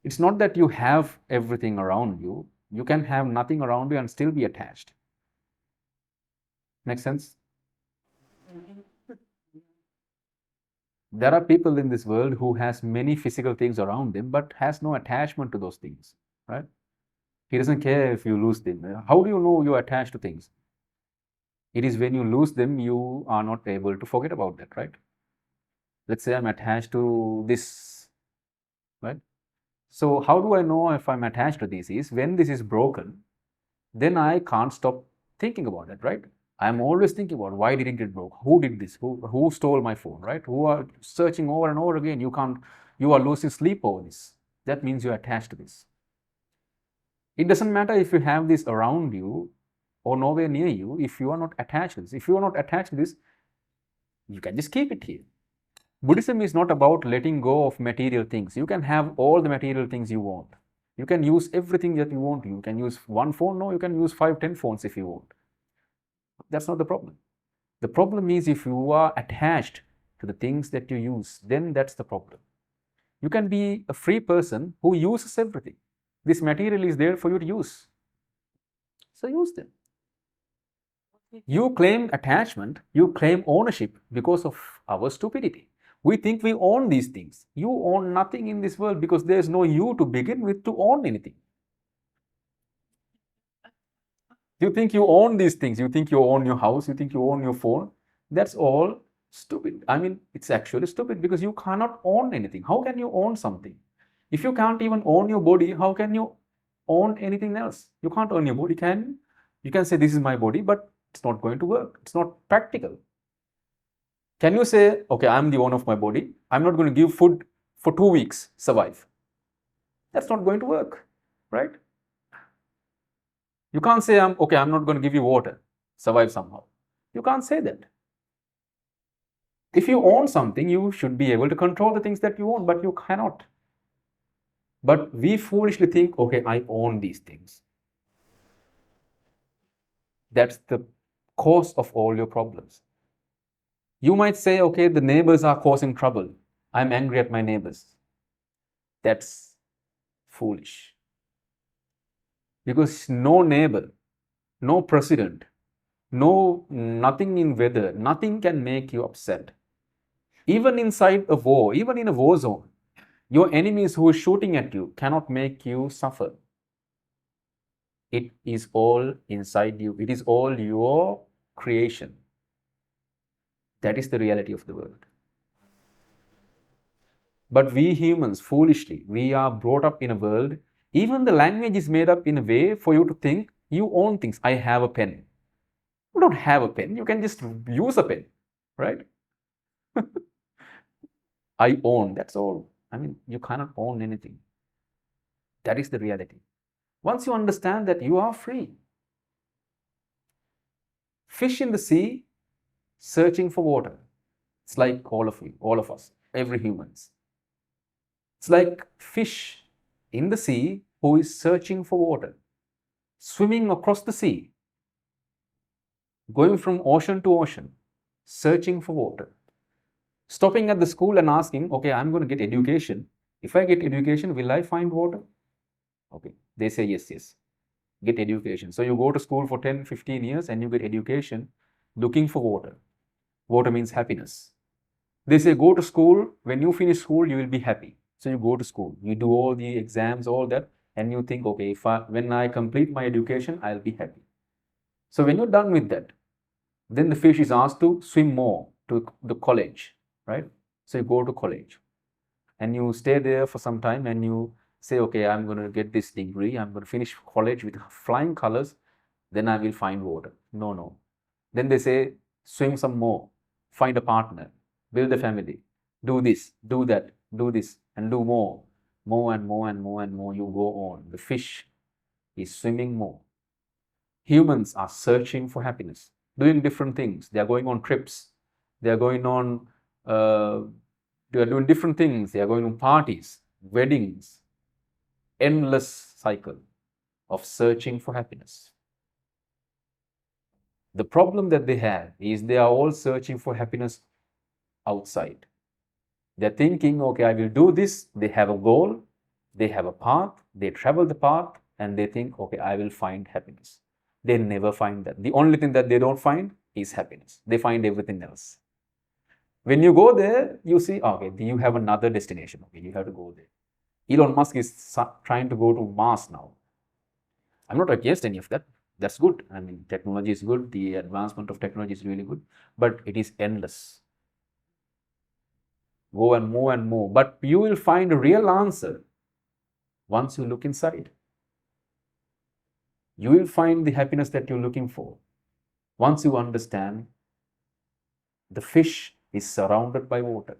It's not that you have everything around you. You can have nothing around you and still be attached. Make sense? There are people in this world who has many physical things around them but has no attachment to those things, right? He doesn't care if you lose them. How do you know you're attached to things? It is when you lose them, you are not able to forget about that, right? Let's say I'm attached to this, right? So how do I know if I'm attached to this? Is when this is broken, then I can't stop thinking about it, right? I'm always thinking about why didn't it broke? Who did this? Who stole my phone, right? Who are searching over and over again? You are losing sleep over this. That means you're attached to this. It doesn't matter if you have this around you or nowhere near you, if you are not attached to this. If you are not attached to this, you can just keep it here. Buddhism is not about letting go of material things. You can have all the material things you want. You can use everything that you want. You can use one phone. No, you can use 5-10 phones if you want. That's not the problem. The problem is if you are attached to the things that you use, then that's the problem. You can be a free person who uses everything. This material is there for you to use. So use them. You claim attachment, you claim ownership because of our stupidity. We think we own these things. You own nothing in this world because there's no you to begin with to own anything. You think you own these things. You think you own your house. You think you own your phone. That's all stupid. I mean, it's actually stupid because you cannot own anything. How can you own something? If you can't even own your body, how can you own anything else? You can't own your body, can you? You can say, this is my body, but it's not going to work. It's not practical. Can you say, okay, I'm the owner of my body. I'm not going to give food for 2 weeks, survive. That's not going to work, right? You can't say, I'm not going to give you water, survive somehow. You can't say that. If you own something, you should be able to control the things that you own, but you cannot. But we foolishly think, okay, I own these things. That's the cause of all your problems. You might say, okay, the neighbors are causing trouble. I'm angry at my neighbors. That's foolish. Because no neighbor, no president, nothing in weather, nothing can make you upset. Even inside a war, even in a war zone, your enemies who are shooting at you cannot make you suffer. It is all inside you. It is all your creation. That is the reality of the world. But we humans, foolishly, we are brought up in a world, even the language is made up in a way for you to think you own things. I have a pen. You don't have a pen. You can just use a pen, right? I own. That's all. I mean, you cannot own anything. That is the reality. Once you understand that, you are free. Fish in the sea searching for water. It's like all of you, all of us, every humans. It's like fish in the sea who is searching for water, swimming across the sea, going from ocean to ocean, searching for water, stopping at the school and asking, okay, I'm going to get education. If I get education, will I find water? Okay, they say yes, yes, get education. So you go to school for 10, 15 years and you get education looking for water. Water means happiness. They say go to school, when you finish school, you will be happy. So you go to school, you do all the exams, all that, and you think, okay, when I complete my education, I'll be happy. So when you're done with that, then the fish is asked to swim more to the college, right? So you go to college and you stay there for some time and you say, okay, I'm going to get this degree, I'm going to finish college with flying colors, then I will find water. No, no. Then they say, swim some more, find a partner, build a family, do this, do that, do this, and do more and more and more and more. You go on. The fish is swimming more. Humans are searching for happiness, doing different things. They are going on trips. They are going on, they are doing different things. They are going on parties, weddings, endless cycle of searching for happiness. The problem that they have is they are all searching for happiness outside. They're thinking, okay, I will do this. They have a goal, they have a path, they travel the path, and they think, okay, I will find happiness. They never find that. The only thing that they don't find is happiness. They find everything else. When you go there, you see, okay, you have another destination. Okay, you have to go there. Elon Musk is trying to go to Mars now. I'm not against any of that. That's good. I mean, technology is good. The advancement of technology is really good, but it is endless. Go and more, but you will find a real answer once you look inside. You will find the happiness that you're looking for once you understand the fish is surrounded by water.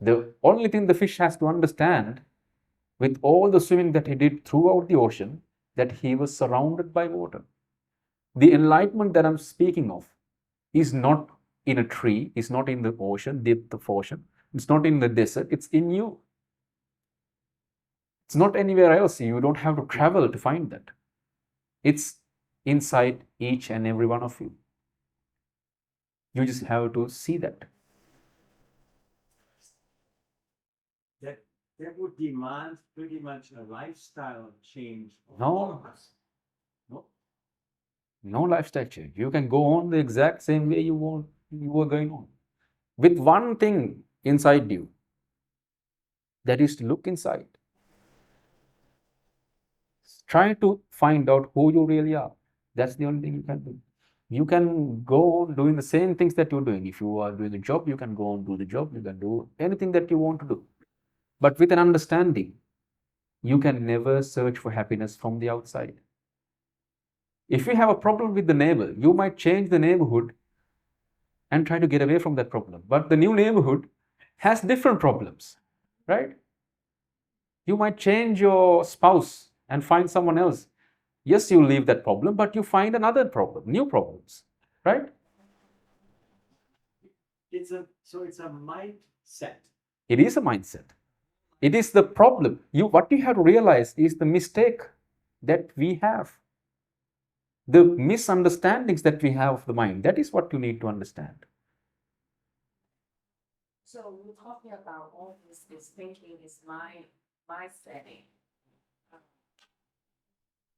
The only thing the fish has to understand, with all the swimming that he did throughout the ocean, that he was surrounded by water. The enlightenment that I'm speaking of is not in a tree, it's not in the ocean, depth of ocean, it's not in the desert, it's in you. It's not anywhere else. You don't have to travel to find that. It's inside each and every one of you. You just have to see that. That would demand pretty much a lifestyle change. No. No lifestyle change. You can go on the exact same way you were going on. With one thing inside you, that is to look inside. Try to find out who you really are. That's the only thing you can do. You can go on doing the same things that you're doing. If you are doing a job, you can go on do the job. You can do anything that you want to do. But with an understanding, you can never search for happiness from the outside. If you have a problem with the neighbor, you might change the neighborhood and try to get away from that problem. But the new neighborhood has different problems, right? You might change your spouse and find someone else. Yes, you leave that problem, but you find another problem, new problems, right? So it's a mindset. It is a mindset. It is the problem. What you have to realize is the mistake that we have. The misunderstandings that we have of the mind. That is what you need to understand. So we're talking about all this thinking, this mindsetting.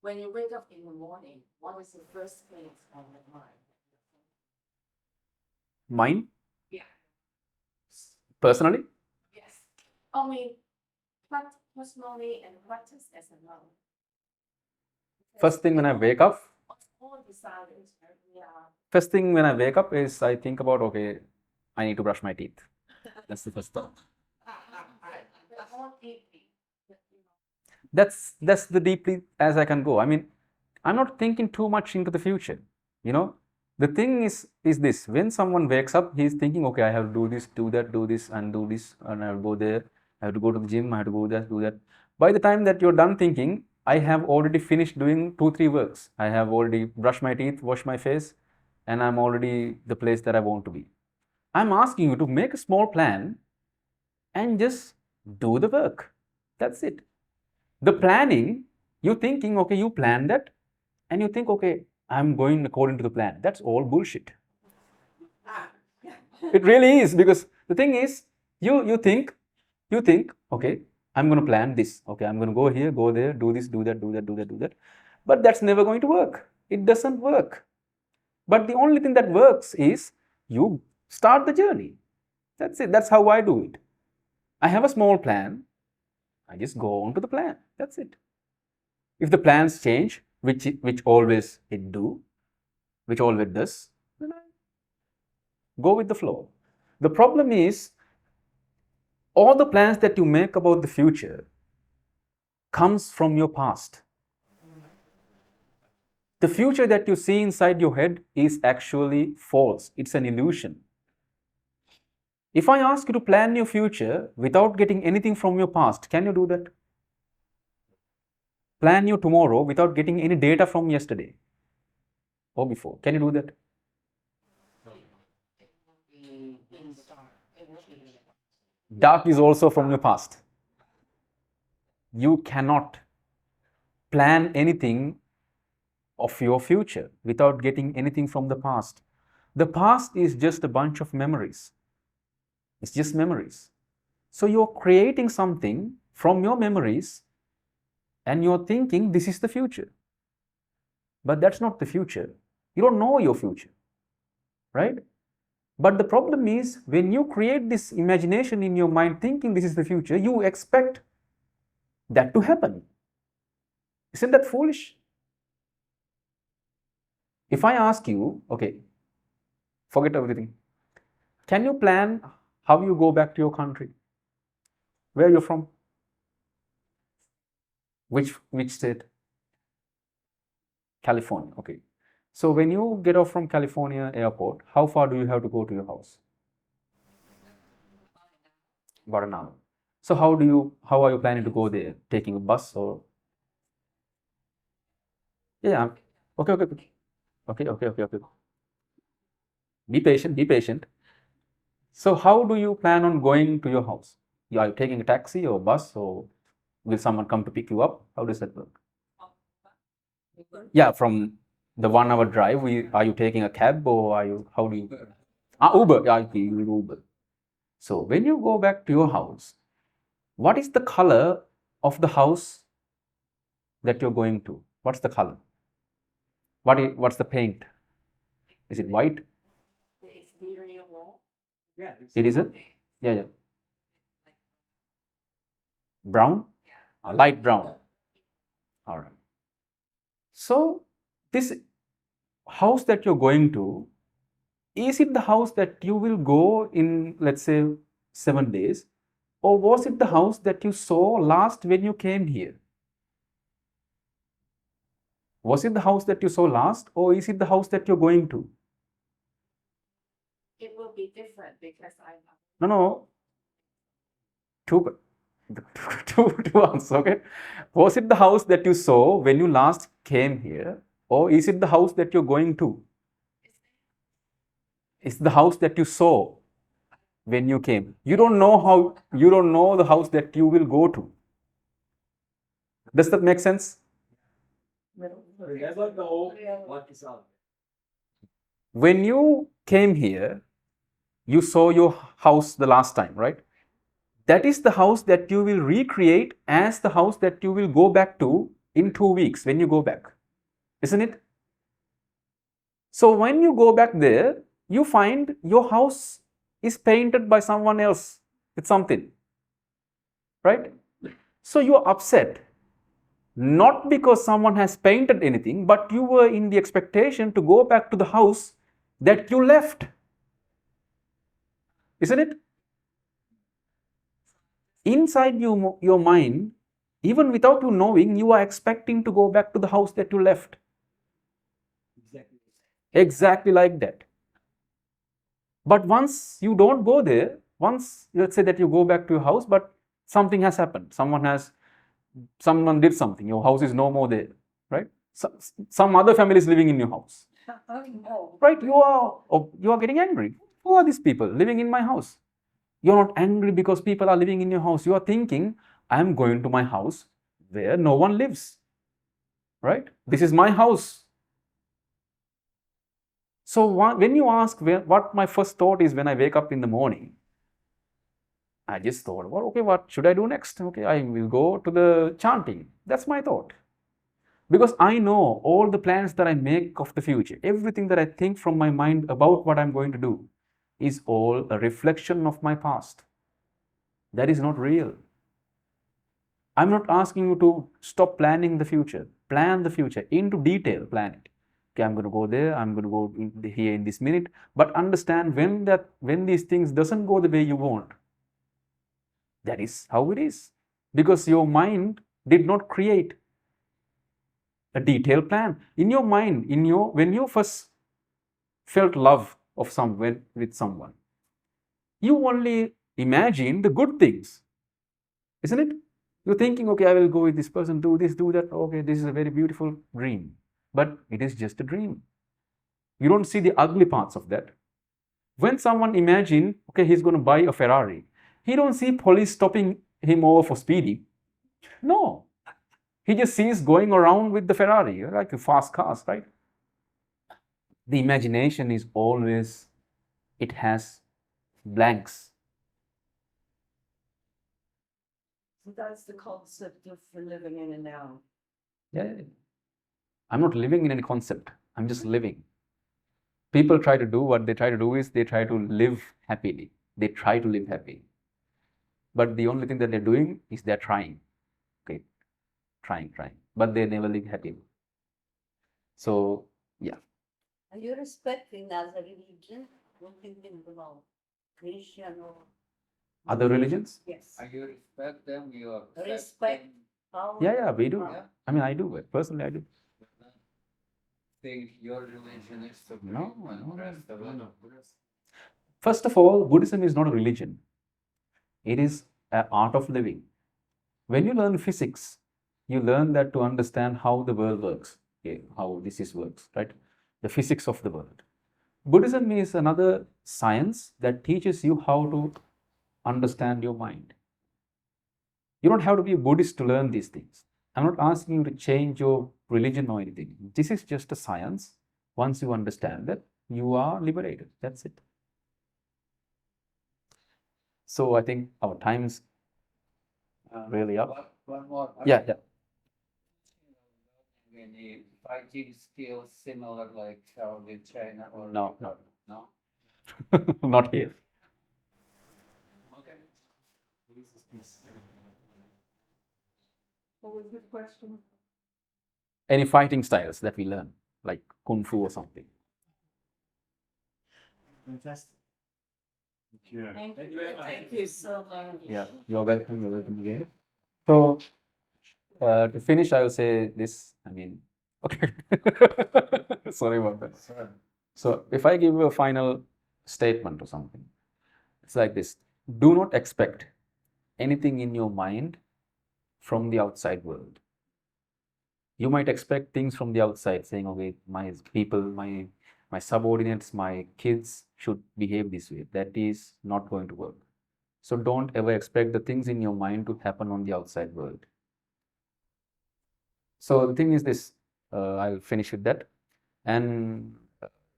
When you wake up in the morning, what is the first thing on your mind? Mine? Yeah. Personally? Yes. Only personally and practice as a mom. First thing when I wake up, All decided, yeah. first thing when I wake up is I think about, okay, I need to brush my teeth. That's the first thought. That's the deeply as I can go. I mean, I'm not thinking too much into the future. You know, the thing is this: when someone wakes up, he's thinking, okay, I have to do this, do that, do this, and do this, and I'll go there, I have to go to the gym, I have to go do that. By the time that you're done thinking, I have already finished doing 2-3 works. I have already brushed my teeth, washed my face, and I'm already the place that I want to be. I'm asking you to make a small plan and just do the work. That's it. The planning, you're thinking, okay, you plan that, and you think, okay, I'm going according to the plan. That's all bullshit. It really is, because the thing is, you think, okay, I'm going to plan this. Okay, I'm going to go here, go there, do this, do that, do that, do that, do that. But that's never going to work. It doesn't work. But the only thing that works is you start the journey. That's it. That's how I do it. I have a small plan. I just go on to the plan. That's it. If the plans change, which always it always does, then I go with the flow. The problem is, all the plans that you make about the future comes from your past. The future that you see inside your head is actually false. It's an illusion. If I ask you to plan your future without getting anything from your past, can you do that? Plan your tomorrow without getting any data from yesterday or before. Can you do that? Dark is also from your past. You cannot plan anything of your future without getting anything from the past. The past is just a bunch of memories. It's just memories. So you're creating something from your memories and you're thinking this is the future. But that's not the future. You don't know your future, right? But the problem is, when you create this imagination in your mind thinking this is the future, you expect that to happen. Isn't that foolish? If I ask you, okay, forget everything. Can you plan how you go back to your country? Where you're from? Which state? California, okay. So when you get off from California airport, how far do you have to go to your house? About an hour. So how are you planning to go there? Taking a bus or? Yeah, okay. Be patient. So how do you plan on going to your house? Are you taking a taxi or bus, or will someone come to pick you up? How does that work? Yeah, from the 1 hour drive, are you taking a cab, or how do you? Uber. Yeah, you will Uber. So when you go back to your house, what is the color of the house that you're going to? What's the color? What's the paint? Is it white? The exterior wall. Yeah. It is a? Yeah. Brown? Light brown. All right. So this house that you're going to, is it the house that you will go in, let's say, 7 days? Or was it the house that you saw last when you came here? Was it the house that you saw last, or is it the house that you're going to? It will be different because I'm. No. Two answers, okay? Was it the house that you saw when you last came here, or is it the house that you're going to? It's the house that you saw when you came. You don't know the house that you will go to. Does that make sense? We never know what is out there. When you came here, you saw your house the last time, right? That is the house that you will recreate as the house that you will go back to in 2 weeks when you go back, isn't it? So when you go back there, you find your house is painted by someone else with something, right? So you're upset, not because someone has painted anything, but you were in the expectation to go back to the house that you left, isn't it? Inside your mind, even without you knowing, you are expecting to go back to the house that you left. Exactly like that. But once you don't go there, once let's say that you go back to your house, but something has happened. Someone did something. Your house is no more there, right? Some other family is living in your house, right? You are getting angry. Who are these people living in my house? You're not angry because people are living in your house. You are thinking, I am going to my house where no one lives, right? This is my house. So when you ask what my first thought is when I wake up in the morning, I just thought, well, okay, what should I do next? Okay, I will go to the chanting. That's my thought. Because I know all the plans that I make of the future, everything that I think from my mind about what I'm going to do is all a reflection of my past. That is not real. I'm not asking you to stop planning the future. Plan the future into detail, plan it. Okay, I'm going to go there, I'm going to go here in this minute, but understand when these things doesn't go the way you want. That is how it is. Because your mind did not create a detailed plan. In your mind, when you first felt love of with someone, you only imagine the good things, isn't it? You're thinking, okay, I will go with this person, do this, do that. Okay, this is a very beautiful dream. But it is just a dream. You don't see the ugly parts of that. When someone imagine, okay, he's going to buy a Ferrari, he don't see police stopping him over for speeding. No. He just sees going around with the Ferrari, like fast cars, right? The imagination is always, it has blanks. So that's the concept of living in a now. Yeah. I'm not living in any concept. I'm just living. People try to do what they try to do is they try to live happily. They try to live happy. But the only thing that they're doing is they're trying. Okay. Trying. But they never live happy. So, yeah. Are you respecting as a religion? What do you think about Christian or? Other religions? Yes. Are you respect them? You are Respect. How? Yeah, we do. Yeah. I mean, I do. Personally, I do. think your religion is supreme No. and the rest of it. First of all, Buddhism is not a religion. It is an art of living. When you learn physics, you learn that to understand how the world works, okay, how this works, right? The physics of the world. Buddhism is another science that teaches you how to understand your mind. You don't have to be a Buddhist to learn these things. I'm not asking you to change your religion or anything. This is just a science. Once you understand that, you are liberated. That's it. So I think our time's really up. One more. Yeah. Any fighting skills similar like how in China or No. No? Not here. Okay. What was the question? Any fighting styles that we learn, like Kung Fu or something. Fantastic. Thank Thank you very you. much. Thank you so much. Yeah, you're welcome again. So, to finish, I will say this. I mean, okay. Sorry about that. So, if I give you a final statement or something, it's like this: do not expect anything in your mind from the outside world. You might expect things from the outside, saying, okay, my people, my subordinates, my kids should behave this way. That is not going to work. So don't ever expect the things in your mind to happen on the outside world. So the thing is this, I'll finish with that. And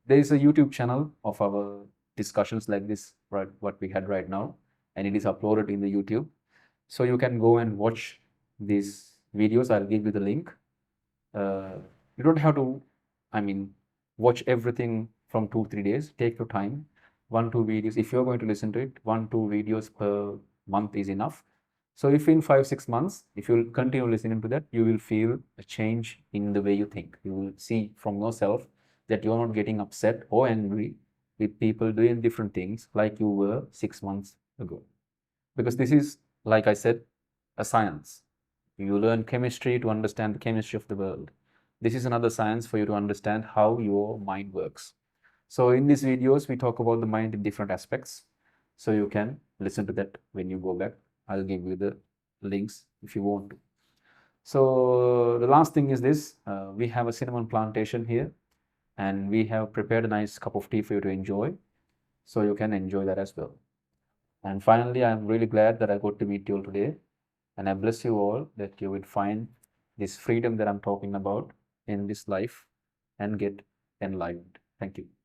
there is a YouTube channel of our discussions like this, right, what we had right now, and it is uploaded in the YouTube. So you can go and watch these videos. I'll give you the link. You don't have to, watch everything from 2-3 days. Take your time. 1-2 videos. If you're going to listen to it, 1-2 videos per month is enough. So if in 5-6 months, if you continue listening to that, you will feel a change in the way you think. You will see from yourself that you're not getting upset or angry with people doing different things like you were 6 months ago. Because this is, like I said, a science. You learn chemistry to understand the chemistry of the world. This is another science for you to understand how your mind works. So in these videos, we talk about the mind in different aspects. So you can listen to that when you go back I'll give you the links if you want to. So the last thing is this, we have a cinnamon plantation here, and we have prepared a nice cup of tea for you to enjoy, so you can enjoy that as well. And finally, I'm really glad that I got to meet you all today, and I bless you all that you would find this freedom that I'm talking about in this life and get enlightened. Thank you.